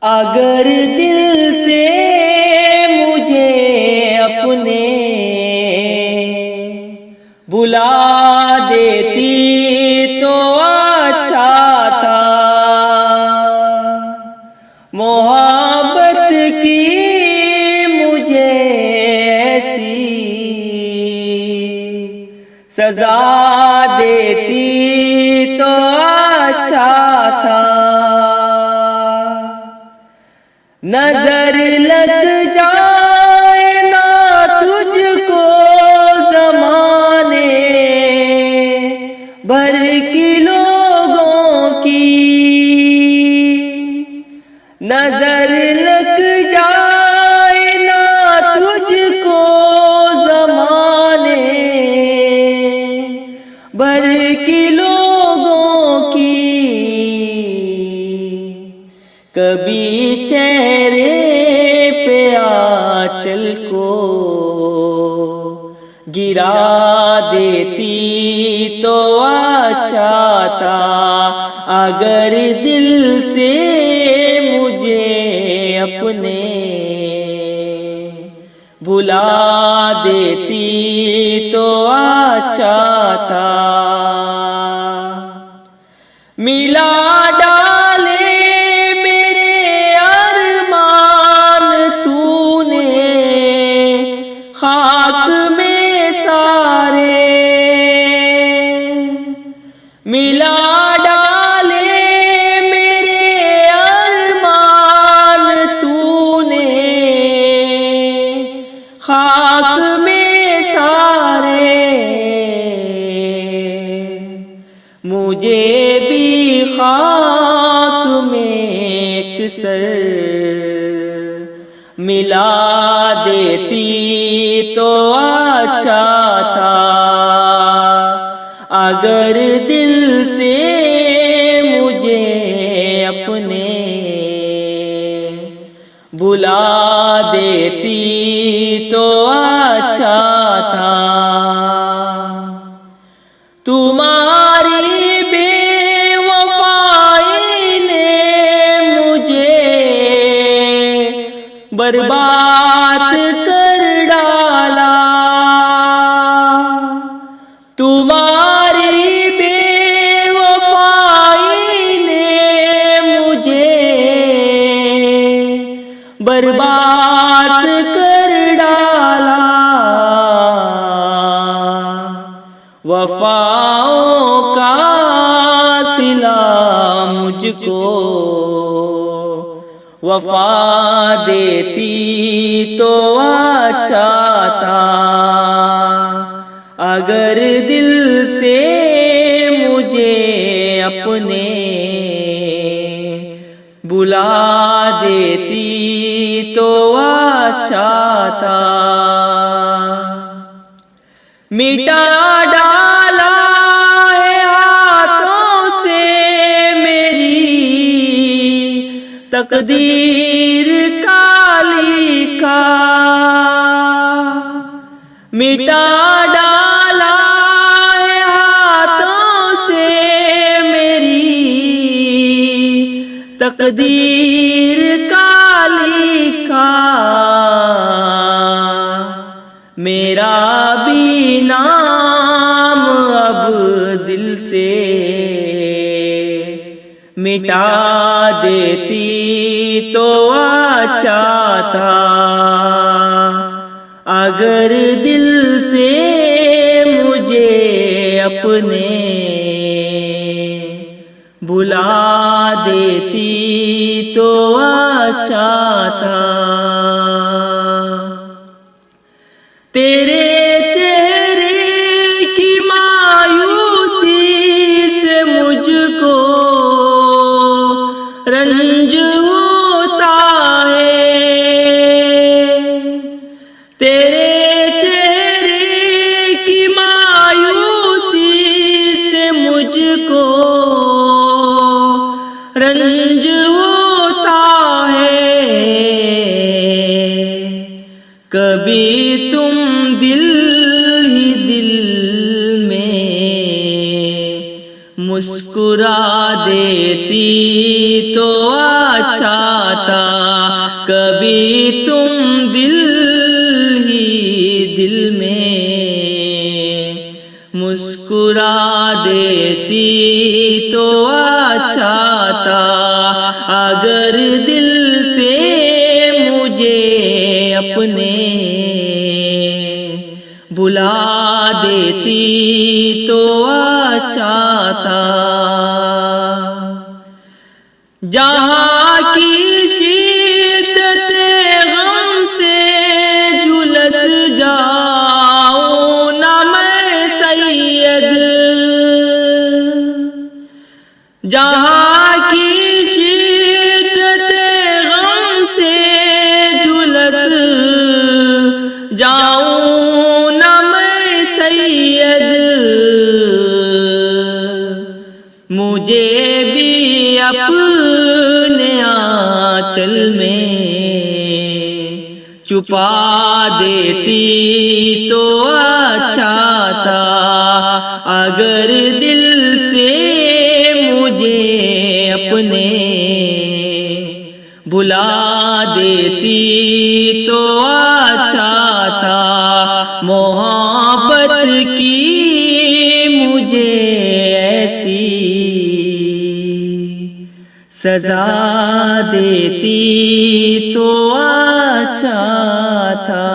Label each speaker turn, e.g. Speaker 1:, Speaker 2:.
Speaker 1: अगर दिल से मुझे अपने बुला देती तो अच्छा था। मोहब्बत की मुझे ऐसी सजा देती तो अच्छा था। नजर लग जाए ना तुझको जमाने भर की लोगों की, नजर लग जाए ना तुझको जमाने भर की लोगों की, कभी चेहरे पे आंचल को गिरा देती तो अच्छा था। अगर दिल से मुझे अपने भुला देती तो अच्छा था। मिला डाले मेरे अरमान तूने खाक में सारे, मिला डाले मेरे अरमान तूने खाक में सारे। मुझे भी खाक में एक सर मिला देती तो अच्छा था। अगर दिल से मुझे अपने बुला देती तो अच्छा था। तुम्हारी बेवफाई ने मुझे बर्बाद कर डाला। तुम्हारी बेवफाई ने मुझे बर्बाद कर डाला। वफाओं का सिला मुझको वफा देती तो अच्छा था। अगर दिल से मुझे अपने बुला देती तो अच्छा था। मिटा डाला है हाथों से मेरी तकदीर का लिखा, मिटा डाला है हाथों से मेरी तकदीर का लिखा। मेरा भी नाम अब दिल से मिटा देती तो अच्छा था। अगर दिल से मुझे अपने बुला देती तो अच्छा था। तेरे चेहरे की मायूसी से मुझको रंज होता है। तेरे चेहरे की मायूसी से मुझको रंज होता है। कभी तुम दिल ही दिल में मुस्कुरा देती तो अच्छा था। कभी तुम दिल ही दिल में मुस्कुरा देती तो अच्छा था। अगर दिल से मुझे अपने बुला देती तो अच्छा था। जहाँ की शिद्दते गम से झुलस जाऊं ना मैं सैयद, जहाँ की शिद्दते गम से झुलस जाऊं ना मैं सैयद, मुझे भी अपने आंचल में छुपा देती तो अच्छा था। अगर दिल से मुझे अपने बुला देती तो अच्छा था। मोहब्बत की मुझे ऐसी सजा देती तो अच्छा था।